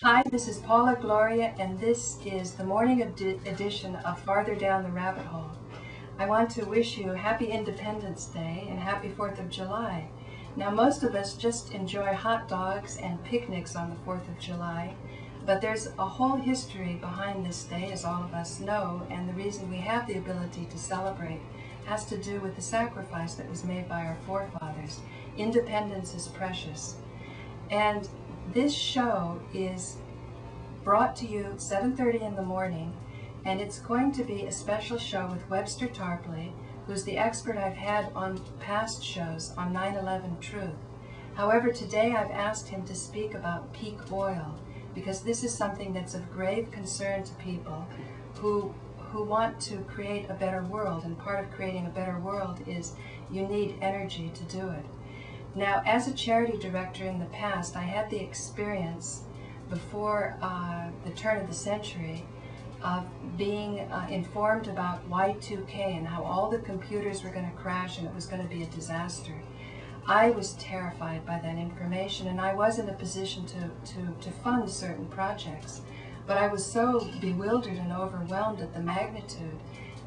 Hi, this is Paula Gloria, and this is the morning edition of Farther Down the Rabbit Hole. I want to wish you happy Independence Day and happy 4th of July. Now, most of us just enjoy hot dogs and picnics on the 4th of July, but there's a whole history behind this day, as all of us know, and the reason we have the ability to celebrate has to do with the sacrifice that was made by our forefathers. Independence is precious. And this show is brought to you at 7:30 in the morning, and it's going to be a special show with Webster Tarpley, who's the expert I've had on past shows on 9/11 Truth. However, today I've asked him to speak about peak oil, because this is something that's of grave concern to people who want to create a better world, and part of creating a better world is you need energy to do it. Now, as a charity director in the past, I had the experience before the turn of the century of being informed about Y2K and how all the computers were going to crash and it was going to be a disaster. I was terrified by that information, and I was in a position to fund certain projects. But I was so bewildered and overwhelmed at the magnitude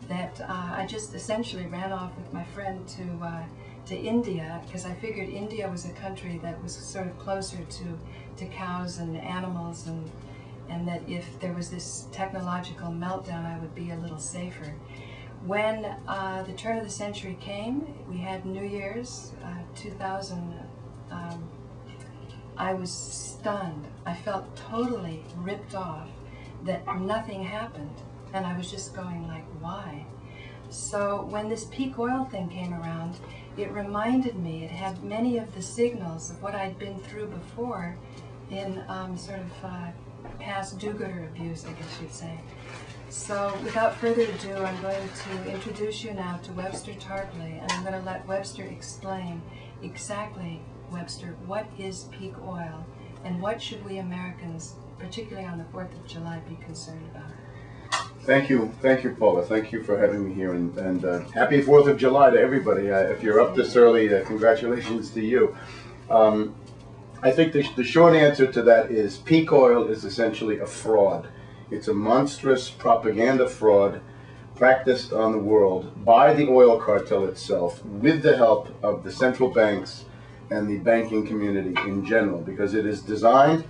that I just essentially ran off with my friend to India, because I figured India was a country that was sort of closer to cows and animals, and that if there was this technological meltdown, I would be a little safer. When the turn of the century came, we had New Year's 2000. I was stunned. I felt totally ripped off that nothing happened, and I was just going like, why? So when this peak oil thing came around, it reminded me, it had many of the signals of what I'd been through before in sort of past do-gooder abuse, I guess you'd say. So without further ado, I'm going to introduce you now to Webster Tarpley, and I'm going to let Webster explain exactly, Webster, what is peak oil, and what should we Americans, particularly on the 4th of July, be concerned about? Thank you, Paula. Thank you for having me here, and happy 4th of July to everybody. If you're up this early, congratulations to you. I think the short answer to that is peak oil is essentially a fraud. It's a monstrous propaganda fraud practiced on the world by the oil cartel itself, with the help of the central banks and the banking community in general, because it is designed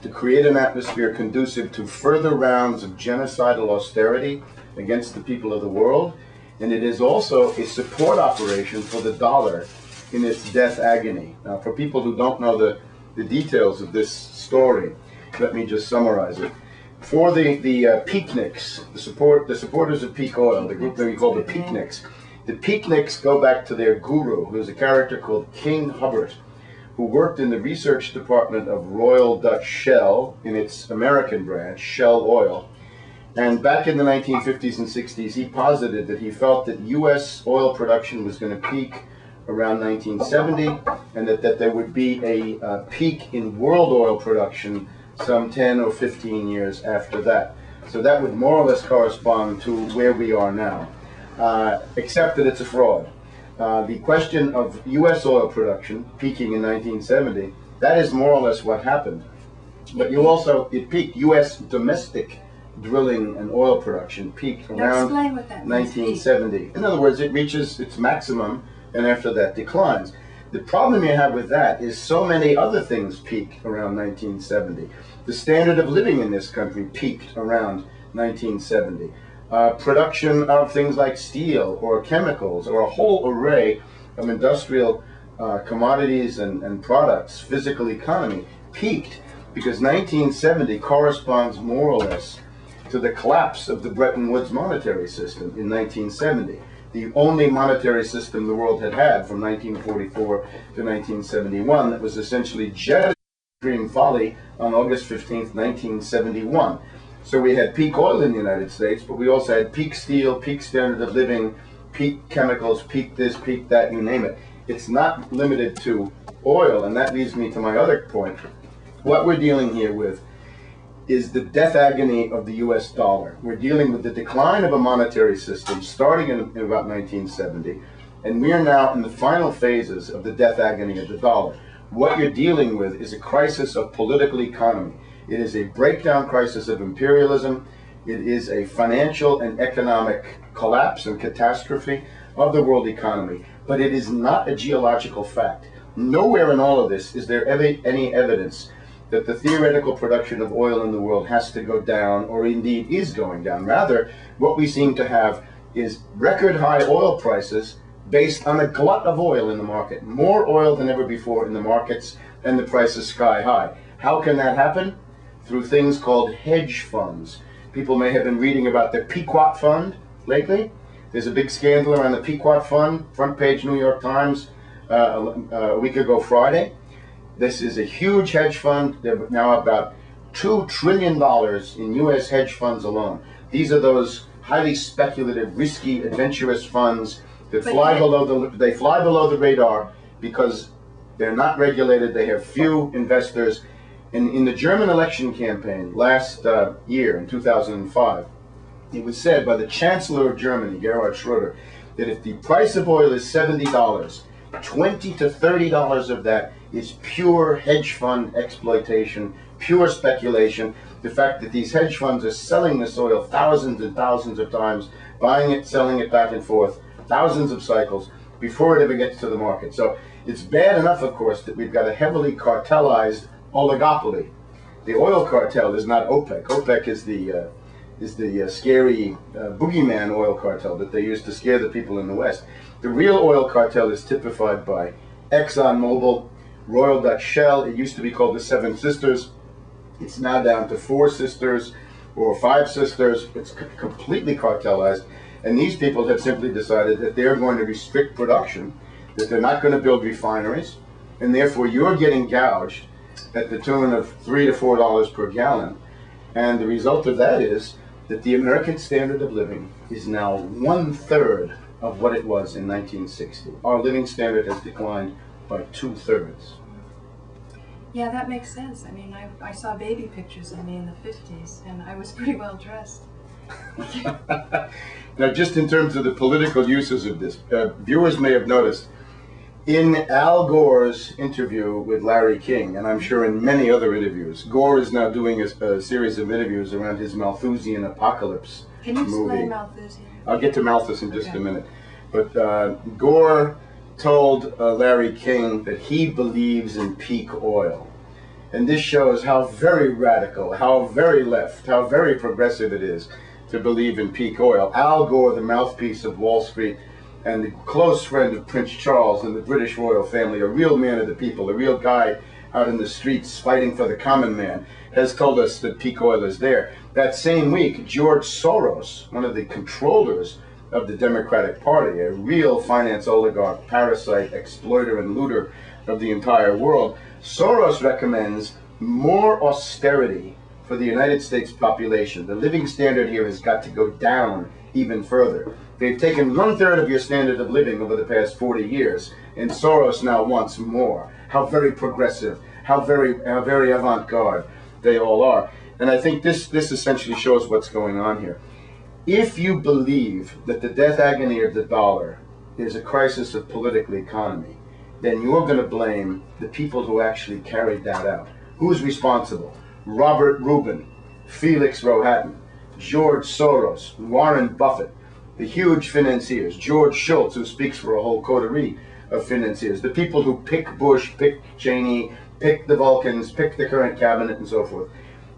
to create an atmosphere conducive to further rounds of genocidal austerity against the people of the world, and it is also a support operation for the dollar in its death agony. Now, for people who don't know the details of this story, let me just summarize it. For the peakniks, the supporters of peak oil, the group that we call the peakniks go back to their guru, who is a character called King Hubbard, who worked in the research department of Royal Dutch Shell in its American branch, Shell Oil. And back in the 1950s and 60s, he posited that he felt that U.S. oil production was going to peak around 1970, and that there would be a peak in world oil production some 10 or 15 years after that. So that would more or less correspond to where we are now, except that it's a fraud. The question of U.S. oil production peaking in 1970, that is more or less what happened. But it peaked. U.S. domestic drilling and oil production peaked around 1970. In other words, it reaches its maximum, and after that declines. The problem you have with that is so many other things peaked around 1970. The standard of living in this country peaked around 1970. Production of things like steel or chemicals or a whole array of industrial commodities and products, physical economy, peaked because 1970 corresponds more or less to the collapse of the Bretton Woods monetary system in 1970. The only monetary system the world had from 1944 to 1971 that was essentially jettisoned extreme folly on August 15th, 1971. So we had peak oil in the United States, but we also had peak steel, peak standard of living, peak chemicals, peak this, peak that, you name it. It's not limited to oil, and that leads me to my other point. What we're dealing here with is the death agony of the US dollar. We're dealing with the decline of a monetary system starting in about 1970, and we are now in the final phases of the death agony of the dollar. What you're dealing with is a crisis of political economy. It is a breakdown crisis of imperialism. It is a financial and economic collapse and catastrophe of the world economy. But it is not a geological fact. Nowhere in all of this is there any evidence that the theoretical production of oil in the world has to go down, or indeed is going down. Rather, what we seem to have is record high oil prices based on a glut of oil in the market. More oil than ever before in the markets, and the price is sky high. How can that happen? Through things called hedge funds. People may have been reading about the Pequot Fund lately. There's a big scandal around the Pequot Fund, front page New York Times a week ago Friday. This is a huge hedge fund. There are now about $2 trillion in U.S. hedge funds alone. These are those highly speculative, risky, adventurous funds that fly below the radar because they're not regulated. They have few investors. In the German election campaign last year, in 2005, it was said by the Chancellor of Germany, Gerhard Schröder, that if the price of oil is $70, $20 to $30 of that is pure hedge fund exploitation, pure speculation. The fact that these hedge funds are selling this oil thousands and thousands of times, buying it, selling it back and forth, thousands of cycles before it ever gets to the market. So it's bad enough, of course, that we've got a heavily cartelized oligopoly. The oil cartel is not OPEC. OPEC is the scary boogeyman oil cartel that they use to scare the people in the West. The real oil cartel is typified by ExxonMobil, Royal Dutch Shell. It used to be called the Seven Sisters. It's now down to 4 sisters or 5 sisters. It's completely cartelized. And these people have simply decided that they're going to restrict production, that they're not going to build refineries, and therefore you're getting gouged at the tune of $3 to $4 per gallon. And the result of that is that the American standard of living is now 1/3 of what it was in 1960. Our living standard has declined by 2/3. Yeah, that makes sense. I mean, I saw baby pictures of me in the 50s, and I was pretty well dressed. Now, just in terms of the political uses of this, viewers may have noticed in Al Gore's interview with Larry King, and I'm sure in many other interviews, Gore is now doing a series of interviews around his Malthusian Apocalypse Can you movie. explain Malthusian? I'll get to Malthus in just a minute. But Gore told Larry King that he believes in peak oil. And this shows how very radical, how very left, how very progressive it is to believe in peak oil. Al Gore, the mouthpiece of Wall Street and the close friend of Prince Charles and the British royal family, a real man of the people, a real guy out in the streets fighting for the common man, has told us that peak oil is there. That same week, George Soros, one of the controllers of the Democratic Party, a real finance oligarch, parasite, exploiter, and looter of the entire world, Soros recommends more austerity for the United States population. The living standard here has got to go down even further. They've taken 1/3 of your standard of living over the past 40 years, and Soros now wants more. How very progressive, how very avant-garde they all are. And I think this essentially shows what's going on here. If you believe that the death agony of the dollar is a crisis of political economy, then you're going to blame the people who actually carried that out. Who's responsible? Robert Rubin, Felix Rohatyn, George Soros, Warren Buffett, the huge financiers, George Shultz, who speaks for a whole coterie of financiers, the people who pick Bush, pick Cheney, pick the Vulcans, pick the current cabinet, and so forth.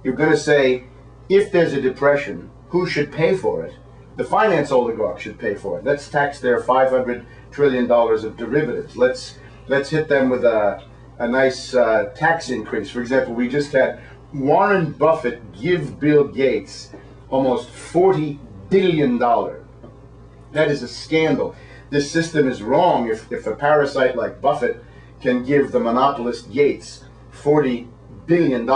You're going to say, if there's a depression, who should pay for it? The finance oligarchs should pay for it. Let's tax their $500 trillion of derivatives. Let's hit them with a nice tax increase. For example, we just had Warren Buffett give Bill Gates almost $40 billion. That is a scandal. This system is wrong if a parasite like Buffett can give the monopolist Gates $40 billion.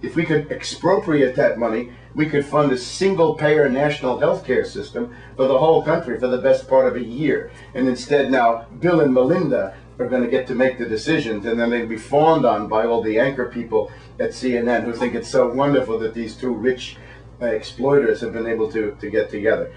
If we could expropriate that money, we could fund a single-payer national health care system for the whole country for the best part of a year. And instead now, Bill and Melinda are going to get to make the decisions, and then they'll be fawned on by all the anchor people at CNN who think it's so wonderful that these two rich exploiters have been able to get together.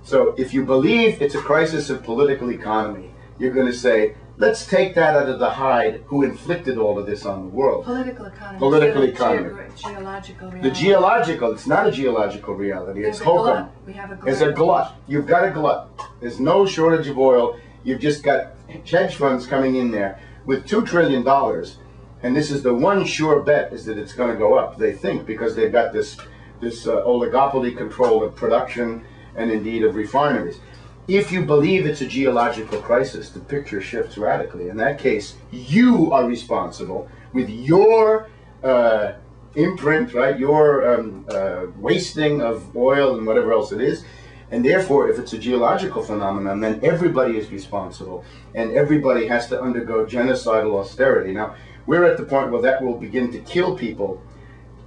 So if you believe it's a crisis of political economy, you're going to say let's take that out of the hide who inflicted all of this on the world. Political economy. Political economy. Geological reality. The geological, it's not a geological reality, it's hokum. We have a glut. It's a glut. You've got a glut. There's no shortage of oil. You've just got hedge funds coming in there with $2 trillion. And this is the one sure bet, is that it's going to go up, they think, because they've got this oligopoly control of production and indeed of refineries. If you believe it's a geological crisis, the picture shifts radically. In that case, you are responsible with your imprint, right? Your wasting of oil and whatever else it is. And therefore, if it's a geological phenomenon, then everybody is responsible, and everybody has to undergo genocidal austerity. Now, we're at the point where that will begin to kill people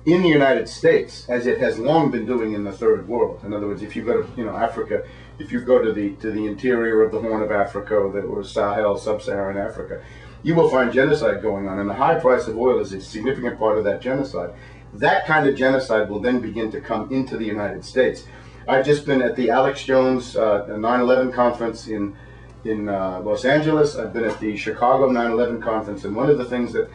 in the United States, as it has long been doing in the third world. In other words, if you go to Africa, if you go to the interior of the Horn of Africa or Sahel, sub-Saharan Africa, you will find genocide going on, and the high price of oil is a significant part of that genocide. That kind of genocide will then begin to come into the United States. I've just been at the Alex Jones 9/11 conference in Los Angeles. I've been at the Chicago 9/11 conference, and one of the things that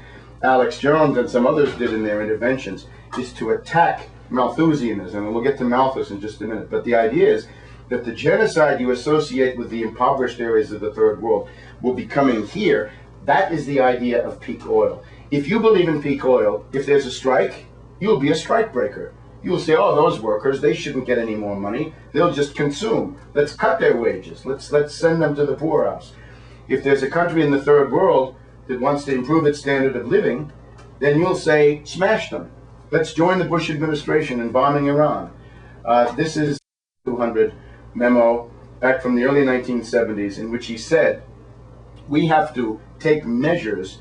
Alex Jones and some others did in their interventions is to attack Malthusianism, and we'll get to Malthus in just a minute. But the idea is that the genocide you associate with the impoverished areas of the third world will be coming here. That is the idea of peak oil. If you believe in peak oil, if there's a strike, you'll be a strike breaker. You'll say, oh, those workers, they shouldn't get any more money. They'll just consume. Let's cut their wages. Let's send them to the poorhouse. If there's a country in the third world that wants to improve its standard of living, then you'll say, smash them. Let's join the Bush administration in bombing Iran. This is 200 memo back from the early 1970s, in which he said, we have to take measures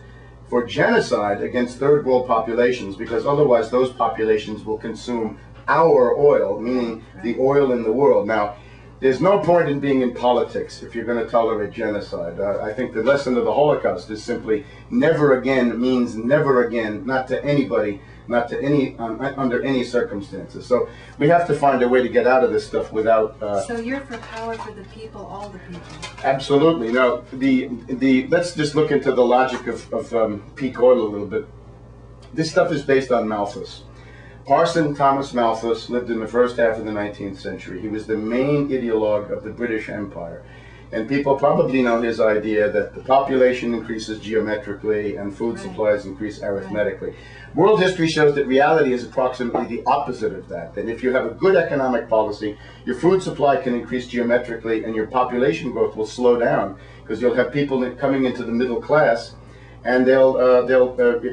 for genocide against third world populations, because otherwise those populations will consume our oil, meaning the oil in the world. Now, there's no point in being in politics if you're going to tolerate genocide. I think the lesson of the Holocaust is simply never again means never again, not to anybody, not to any, under any circumstances. So we have to find a way to get out of this stuff without... So you're for power for the people, all the people. Absolutely. Now, let's just look into the logic of peak oil a little bit. This stuff is based on Malthus. Parson Thomas Malthus lived in the first half of the 19th century. He was the main ideologue of the British Empire. And people probably know his idea that the population increases geometrically and food supplies increase arithmetically. World history shows that reality is approximately the opposite of that. That if you have a good economic policy, your food supply can increase geometrically and your population growth will slow down, because you'll have people coming into the middle class, and they'll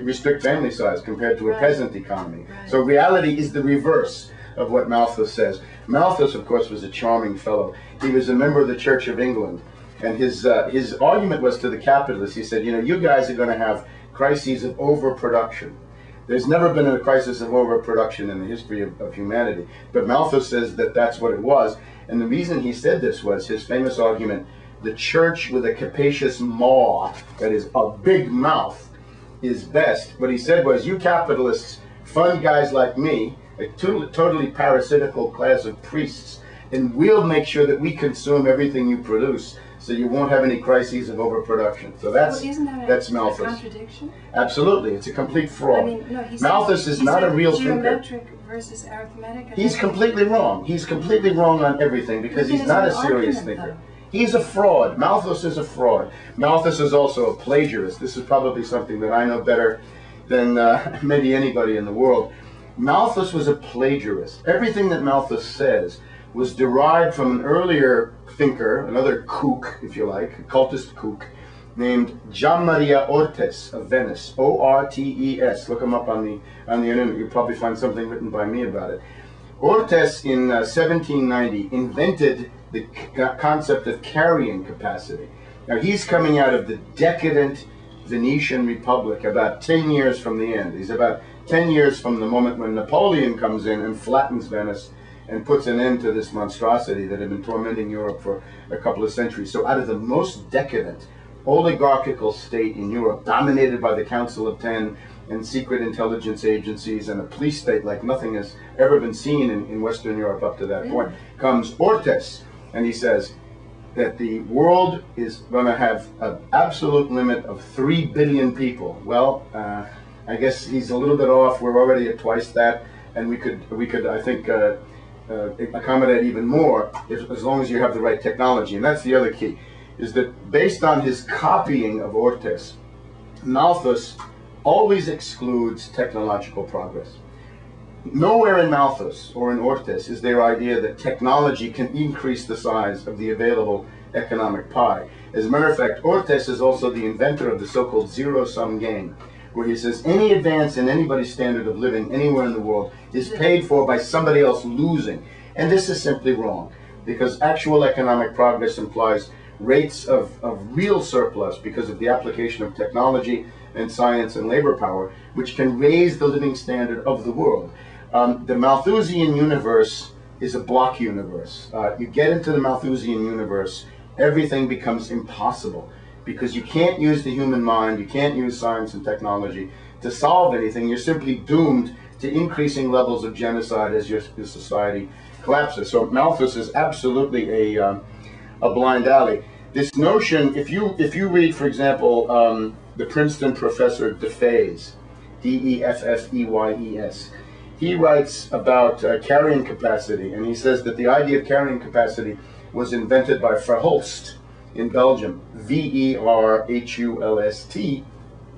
restrict family size compared to a peasant economy. So reality is the reverse of what Malthus says. Malthus, of course, was a charming fellow. He was a member of the Church of England, and his argument was to the capitalists. He said, you know, you guys are going to have crises of overproduction. There's never been a crisis of overproduction in the history of humanity. But Malthus says that that's what it was. And the reason he said this was his famous argument, the church with a capacious maw, that is a big mouth, is best. What he said was, you capitalists fund guys like me, a totally parasitical class of priests, and we'll make sure that we consume everything you produce, so you won't have any crises of overproduction. So that's Malthus. A contradiction? Absolutely, it's a complete fraud. I mean, no, Malthus is not a real thinker. Geometric versus arithmetic. He's completely wrong. He's completely wrong on everything, because he's not a serious thinker. He's a fraud. Malthus is a fraud. Malthus is also a plagiarist. This is probably something that I know better than maybe anybody in the world. Malthus was a plagiarist. Everything that Malthus says was derived from an earlier thinker, another kook, if you like, a cultist kook, named Gianmaria Ortes of Venice, O-R-T-E-S. Look him up on the internet. You'll probably find something written by me about it. Ortes, in 1790, invented the concept of carrying capacity. Now, he's coming out of the decadent Venetian Republic about 10 years from the end. He's about 10 years from the moment when Napoleon comes in and flattens Venice and puts an end to this monstrosity that had been tormenting Europe for a couple of centuries. So out of the most decadent oligarchical state in Europe, dominated by the Council of Ten and secret intelligence agencies and a police state like nothing has ever been seen in Western Europe up to that point, comes Ortes, and he says, that the world is going to have an absolute limit of 3 billion people. Well, I guess he's a little bit off. We're already at twice that, and we could I think accommodate even more as long as you have the right technology. And that's the other key, is that based on his copying of Ortes, Malthus always excludes technological progress. Nowhere in Malthus or in Ortes is there idea that technology can increase the size of the available economic pie. As a matter of fact, Ortes is also the inventor of the so-called zero-sum game, where he says any advance in anybody's standard of living anywhere in the world is paid for by somebody else losing. And this is simply wrong, because actual economic progress implies rates of real surplus because of the application of technology and science and labor power, which can raise the living standard of the world. The Malthusian universe is a block universe. You get into the Malthusian universe, everything becomes impossible, because you can't use the human mind, you can't use science and technology to solve anything. You're simply doomed to increasing levels of genocide as your society collapses. So Malthus is absolutely a blind alley. This notion, if you read, for example, the Princeton professor DeFays, D-E-F-F-E-Y-E-S, he writes about carrying capacity, and he says that the idea of carrying capacity was invented by Verhulst in Belgium, V-E-R-H-U-L-S-T,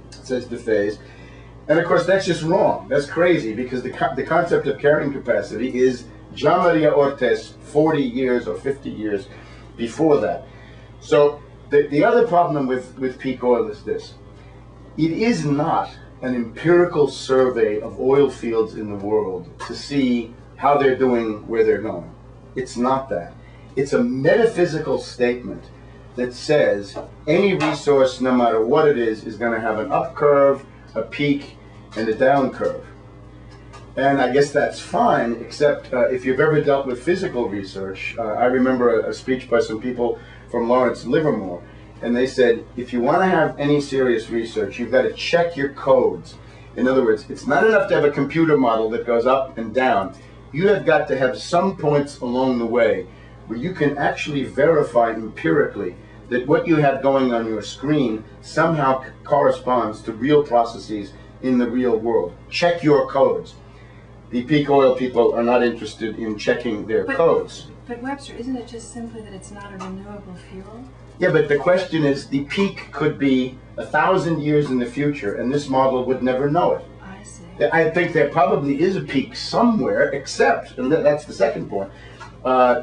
says DeFays. And of course, that's just wrong. That's crazy, because the concept of carrying capacity is Jean Maria Ortes 40 years or 50 years before that. So the other problem with peak oil is this. It is not an empirical survey of oil fields in the world to see how they're doing, where they're going. It's not that. It's a metaphysical statement that says any resource, no matter what it is going to have an up curve, a peak, and a down curve. And I guess that's fine, except if you've ever dealt with physical research, I remember a speech by some people from Lawrence Livermore, and they said, if you want to have any serious research, you've got to check your codes. In other words, it's not enough to have a computer model that goes up and down. You have got to have some points along the way where you can actually verify empirically that what you have going on your screen somehow corresponds to real processes in the real world. Check your codes. The peak oil people are not interested in checking their codes. But Webster, isn't it just simply that it's not a renewable fuel? Yeah, but the question is, the peak could be 1,000 years in the future, and this model would never know it. I see. I think there probably is a peak somewhere, except, and that's the second point,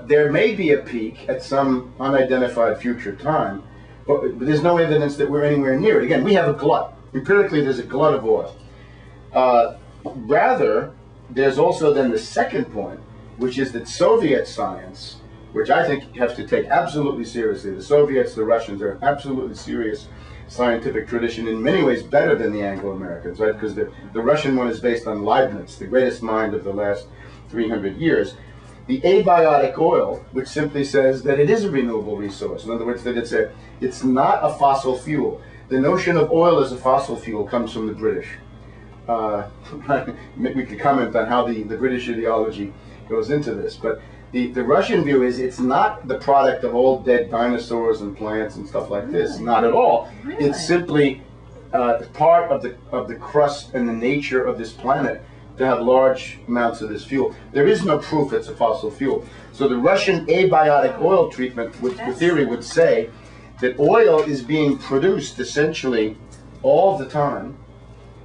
there may be a peak at some unidentified future time, but there's no evidence that we're anywhere near it. Again, we have a glut. Empirically, there's a glut of oil. Rather, there's also then the second point, which is that Soviet science, which I think you have to take absolutely seriously. The Soviets, the Russians are an absolutely serious scientific tradition, in many ways better than the Anglo-Americans, right? Because the Russian one is based on Leibniz, the greatest mind of the last 300 years. The abiotic oil, which simply says that it is a renewable resource. In other words, that it's not a fossil fuel. The notion of oil as a fossil fuel comes from the British. We could comment on how the British ideology goes into this, but the Russian view is it's not the product of old dead dinosaurs and plants and stuff like this. Really? Not at all. Really? It's simply part of the crust and the nature of this planet to have large amounts of this fuel. There is no proof it's a fossil fuel. So the Russian abiotic oil treatment, which the theory would say that oil is being produced essentially all the time,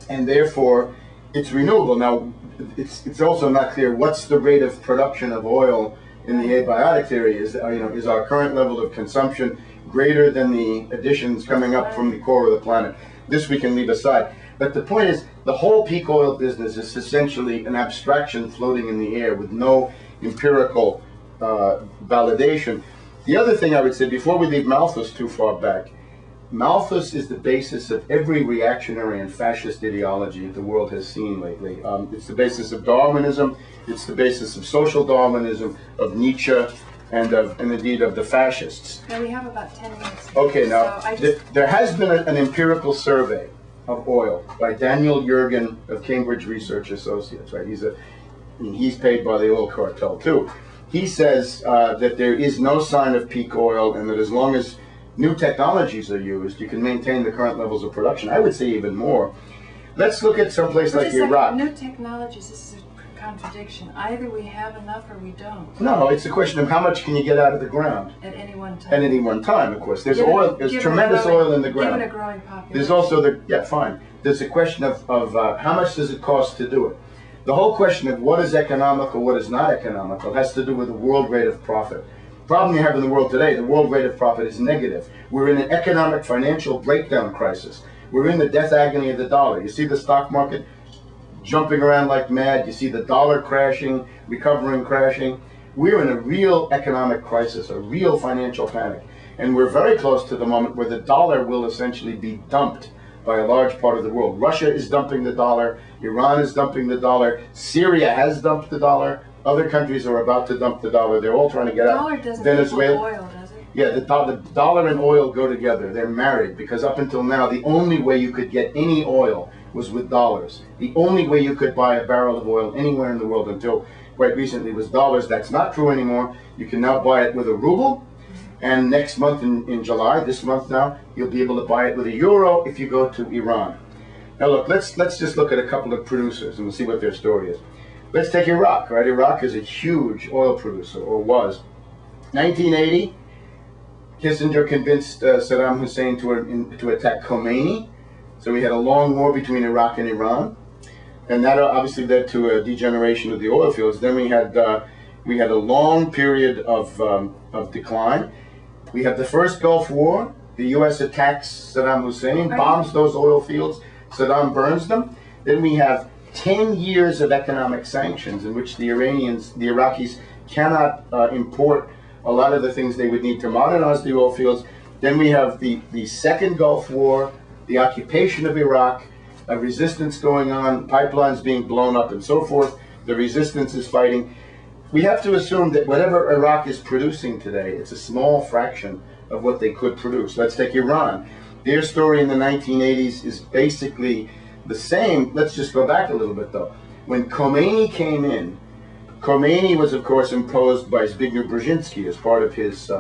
and therefore it's renewable. Now, it's also not clear what's the rate of production of oil in the abiotic theory. Is our current level of consumption greater than the additions coming up from the core of the planet? This we can leave aside. But the point is, the whole peak oil business is essentially an abstraction floating in the air with no empirical validation. The other thing I would say, before we leave Malthus too far back, Malthus is the basis of every reactionary and fascist ideology the world has seen lately. It's the basis of Darwinism, it's the basis of social Darwinism, of Nietzsche, and indeed of the fascists. Now we have about 10 minutes. Okay, now, So there has been an empirical survey of oil by Daniel Yergin of Cambridge Research Associates, right? He's paid by the oil cartel too. he says that there is no sign of peak oil, and that as long as new technologies are used, you can maintain the current levels of production. I would say even more. Let's look at someplace like Iraq. New technologies, this is a contradiction. Either we have enough or we don't. No, it's a question of how much can you get out of the ground. At any one time. At any one time, of course. There's oil, there's tremendous oil in the ground. Given a growing population. There's also fine. There's a question of how much does it cost to do it. The whole question of what is economical, what is not economical, has to do with the world rate of profit. The problem you have in the world today, the world rate of profit is negative. We're in an economic financial breakdown crisis. We're in the death agony of the dollar. You see the stock market jumping around like mad. You see the dollar crashing, recovering, crashing. We're in a real economic crisis, a real financial panic. And we're very close to the moment where the dollar will essentially be dumped by a large part of the world. Russia is dumping the dollar. Iran is dumping the dollar. Syria has dumped the dollar. Other countries are about to dump the dollar. They're all trying to get out. Venezuela. Oil, does it? Yeah, the dollar and oil go together. They're married because up until now, the only way you could get any oil was with dollars. The only way you could buy a barrel of oil anywhere in the world until quite recently was dollars. That's not true anymore. You can now buy it with a ruble. And next month in July, this month now, you'll be able to buy it with a euro if you go to Iran. Now look, let's just look at a couple of producers and we'll see what their story is. Let's take Iraq, right? Iraq is a huge oil producer, or was. 1980, Kissinger convinced Saddam Hussein to attack Khomeini. So we had a long war between Iraq and Iran. And that obviously led to a degeneration of the oil fields. Then we had a long period of decline. We have the first Gulf War. The U.S. attacks Saddam Hussein, bombs those oil fields. Saddam burns them. Then we have 10 years of economic sanctions in which the Iraqis cannot import a lot of the things they would need to modernize the oil fields. Then we have the second Gulf War, the occupation of Iraq, a resistance going on, pipelines being blown up and so forth. The resistance is fighting. We have to assume that whatever Iraq is producing today, it's a small fraction of what they could produce. Let's take Iran. Their story in the 1980s is basically the same. Let's just go back a little bit though. When Khomeini came in, Khomeini was of course imposed by Zbigniew Brzezinski as part of his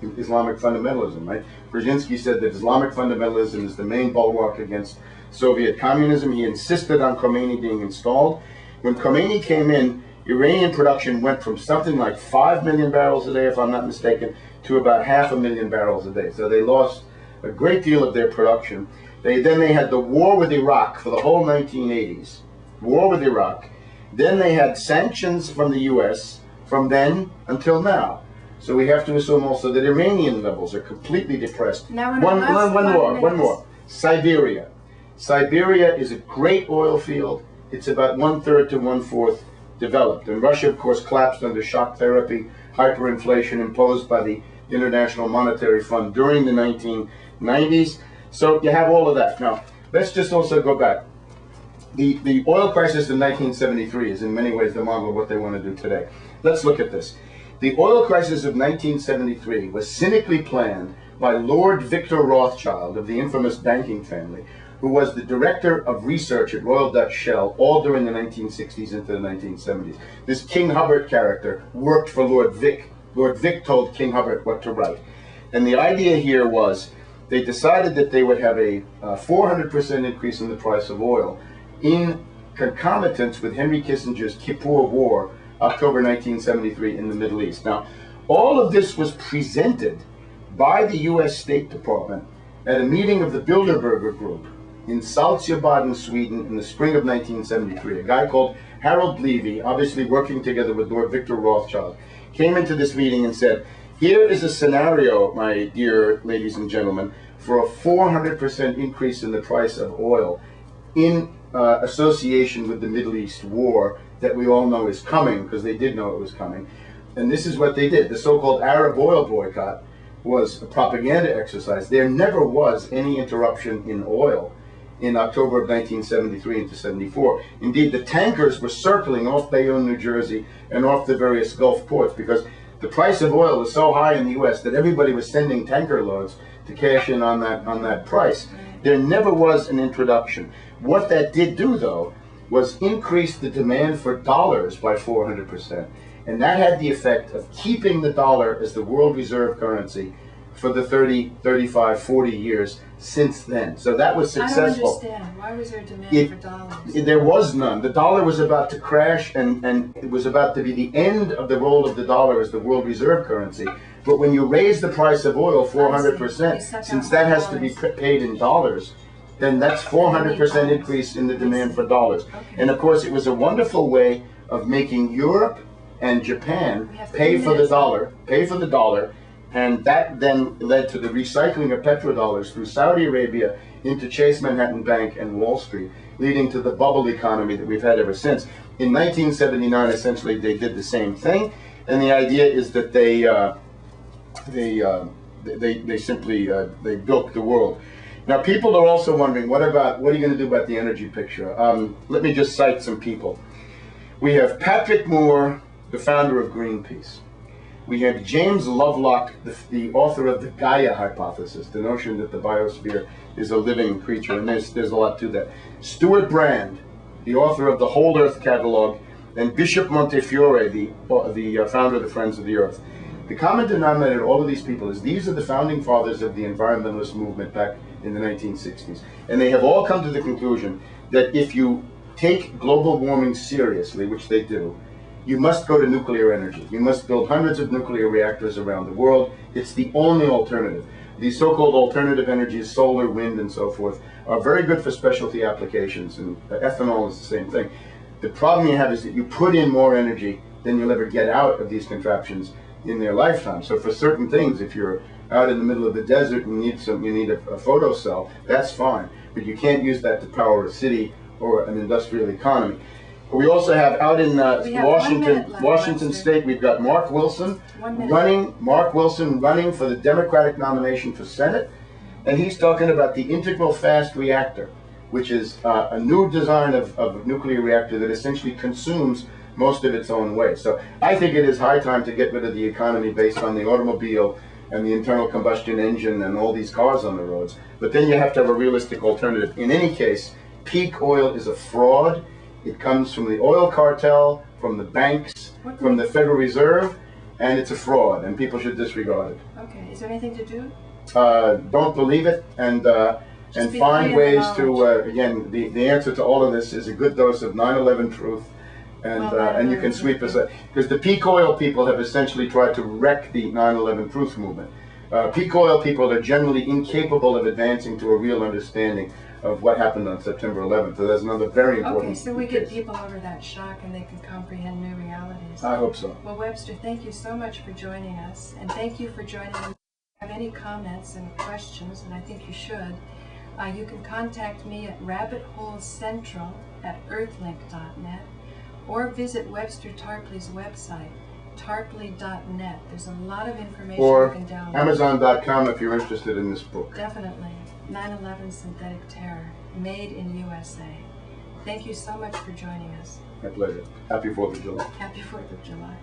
Islamic fundamentalism, right? Brzezinski said that Islamic fundamentalism is the main bulwark against Soviet communism. He insisted on Khomeini being installed. When Khomeini came in, Iranian production went from something like 5 million barrels a day, if I'm not mistaken, to about 500,000 barrels a day. So they lost a great deal of their production. Then they had the war with Iraq for the whole 1980s, war with Iraq. Then they had sanctions from the U.S. from then until now. So we have to assume also that Iranian levels are completely depressed. Now one more. Siberia. Siberia is a great oil field. It's about 1/3 to 1/4 developed. And Russia, of course, collapsed under shock therapy, hyperinflation imposed by the International Monetary Fund during the 1990s. So you have all of that. Now, let's just also go back. The oil crisis in 1973 is in many ways the model of what they want to do today. Let's look at this. The oil crisis of 1973 was cynically planned by Lord Victor Rothschild of the infamous banking family, who was the director of research at Royal Dutch Shell all during the 1960s into the 1970s. This King Hubbard character worked for Lord Vic. Lord Vic told King Hubbard what to write. And the idea here was they decided that they would have a 400% increase in the price of oil in concomitance with Henry Kissinger's Kippur War, October 1973 in the Middle East. Now, all of this was presented by the U.S. State Department at a meeting of the Bilderberger Group in Saltsjöbaden, Sweden in the spring of 1973. A guy called Harold Levy, obviously working together with Lord Victor Rothschild, came into this meeting and said, here is a scenario, my dear ladies and gentlemen, for a 400% increase in the price of oil in association with the Middle East war that we all know is coming, because they did know it was coming. And this is what they did. The so-called Arab oil boycott was a propaganda exercise. There never was any interruption in oil in October of 1973 into 74. Indeed, the tankers were circling off Bayonne, New Jersey, and off the various Gulf ports because the price of oil was so high in the U.S. that everybody was sending tanker loads to cash in on that price. There never was an introduction. What that did do, though, was increase the demand for dollars by 400%. And that had the effect of keeping the dollar as the world reserve currency for the 30, 35, 40 years since then. So that was successful. I don't understand. Why was there a demand for dollars? There was none. The dollar was about to crash, and it was about to be the end of the role of the dollar as the world reserve currency. But when you raise the price of oil 400%, since that has to be paid in dollars, then that's 400% increase in the demand for dollars. Okay. And of course, it was a wonderful way of making Europe and Japan pay for the dollar, and that then led to the recycling of petrodollars through Saudi Arabia into Chase Manhattan Bank and Wall Street, leading to the bubble economy that we've had ever since. In 1979, essentially, they did the same thing, and the idea is that they simply built the world. Now, people are also wondering, what are you going to do about the energy picture? Let me just cite some people. We have Patrick Moore, the founder of Greenpeace. We have James Lovelock, the author of the Gaia hypothesis, the notion that the biosphere is a living creature, and there's a lot to that. Stuart Brand, the author of the Whole Earth Catalog, and Bishop Montefiore, the founder of the Friends of the Earth. The common denominator of all of these people is these are the founding fathers of the environmentalist movement back in the 1960s. And they have all come to the conclusion that if you take global warming seriously, which they do, you must go to nuclear energy. You must build hundreds of nuclear reactors around the world. It's the only alternative. These so-called alternative energies, solar, wind, and so forth, are very good for specialty applications, and ethanol is the same thing. The problem you have is that you put in more energy than you'll ever get out of these contraptions in their lifetime. So for certain things, if you're out in the middle of the desert and you need a photo cell, that's fine. But you can't use that to power a city or an industrial economy. We also have out in Washington State, we've got Mark Wilson running for the Democratic nomination for Senate, and he's talking about the integral fast reactor, which is a new design of nuclear reactor that essentially consumes most of its own waste. So I think it is high time to get rid of the economy based on the automobile and the internal combustion engine and all these cars on the roads. But then you have to have a realistic alternative. In any case, peak oil is a fraud. It comes from the oil cartel, from the banks, from the Federal Reserve, and it's a fraud, and people should disregard it. Okay, is there anything to do? Don't believe it, and find ways to, again, the answer to all of this is a good dose of 9/11 truth, and you can sweep aside. Because the peak oil people have essentially tried to wreck the 9/11 truth movement. Peak oil people are generally incapable of advancing to a real understanding of what happened on September 11th. So that's another very important case. Okay, so we get people over that shock and they can comprehend new realities. I hope so. Well, Webster, thank you so much for joining us, and thank you for joining us. If you have any comments and questions, and I think you should, you can contact me at rabbitholecentral@earthlink.net or visit Webster Tarpley's website, tarpley.net. There's a lot of information you can download. Or Amazon.com if you're interested in this book. Definitely. 9/11 Synthetic Terror, made in USA. Thank you so much for joining us. My pleasure. Happy 4th of July. Happy 4th of July.